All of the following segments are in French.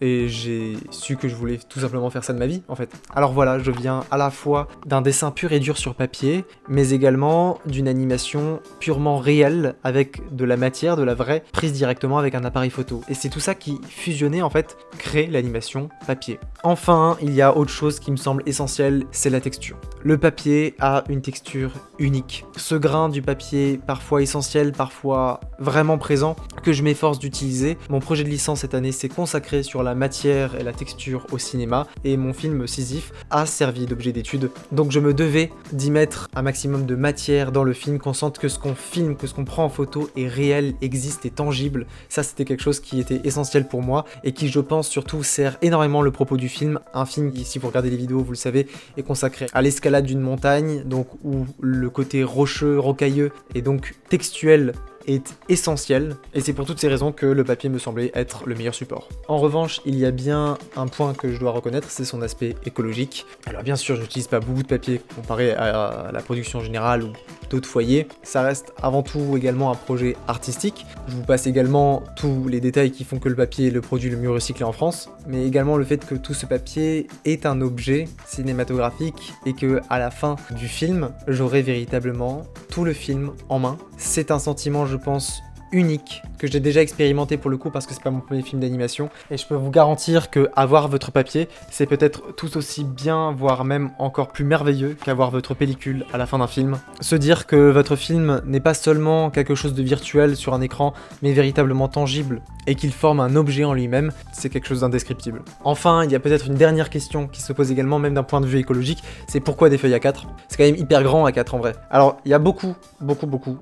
et j'ai su que je voulais tout simplement faire ça de ma vie en fait. Alors voilà, je viens à la fois d'un dessin pur et dur sur papier, mais également d'une animation purement réelle avec de la matière, de la vraie, prise directement avec un appareil photo. Et c'est tout ça qui, fusionné en fait, crée l'animation papier. Enfin, il y a autre chose qui me semble essentielle, c'est la texture. Le papier a une texture unique. Ce grain du papier, parfois essentiel, parfois vraiment présent, que je m'efforce d'utiliser. Mon projet de licence cette année s'est consacré sur la matière et la texture au cinéma, et mon film Sisyphe a servi d'objet d'étude. Donc je me devais d'y mettre un maximum de matière dans le film, qu'on sente que ce qu'on filme, que ce qu'on prend en photo est réel, existe, est tangible. Ça, c'était quelque chose qui était essentiel pour moi, et qui, je pense, surtout sert énormément le propos du film. Un film qui, si vous regardez les vidéos, vous le savez, est consacré à l'escalade d'une montagne, donc où le côté rocheux, rocailleux et donc textuel est essentiel, et c'est pour toutes ces raisons que le papier me semblait être le meilleur support. En revanche, il y a bien un point que je dois reconnaître, c'est son aspect écologique. Alors bien sûr, je n'utilise pas beaucoup de papier comparé à la production générale ou d'autres foyers. Ça reste avant tout également un projet artistique. Je vous passe également tous les détails qui font que le papier est le produit le mieux recyclé en France, mais également le fait que tout ce papier est un objet cinématographique et que à la fin du film, j'aurai véritablement tout le film en main. C'est un sentiment, je pense, unique, que j'ai déjà expérimenté pour le coup parce que c'est pas mon premier film d'animation, et je peux vous garantir que avoir votre papier, c'est peut-être tout aussi bien, voire même encore plus merveilleux qu'avoir votre pellicule à la fin d'un film. Se dire que votre film n'est pas seulement quelque chose de virtuel sur un écran, mais véritablement tangible, et qu'il forme un objet en lui-même, c'est quelque chose d'indescriptible. Enfin, il y a peut-être une dernière question qui se pose également, même d'un point de vue écologique, c'est pourquoi des feuilles A4 ? C'est quand même hyper grand A4 en vrai. Alors, il y a beaucoup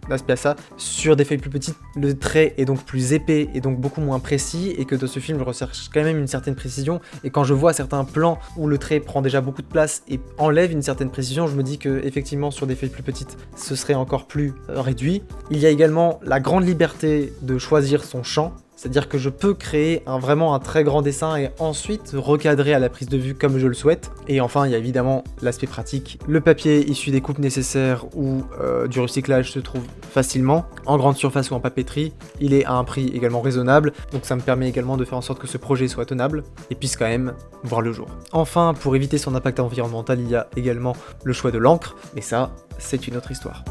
d'aspects à ça. Sur des feuilles plus petites, le trait est donc plus épais et donc beaucoup moins précis, et que dans ce film je recherche quand même une certaine précision, et quand je vois certains plans où le trait prend déjà beaucoup de place et enlève une certaine précision, je me dis que effectivement sur des feuilles plus petites ce serait encore plus réduit. Il y a également la grande liberté de choisir son champ, c'est-à-dire que je peux créer vraiment un très grand dessin et ensuite recadrer à la prise de vue comme je le souhaite. Et enfin, il y a évidemment l'aspect pratique. Le papier issu des coupes nécessaires ou du recyclage se trouve facilement, en grande surface ou en papeterie. Il est à un prix également raisonnable, donc ça me permet également de faire en sorte que ce projet soit tenable et puisse quand même voir le jour. Enfin, pour éviter son impact environnemental, il y a également le choix de l'encre, mais ça, c'est une autre histoire.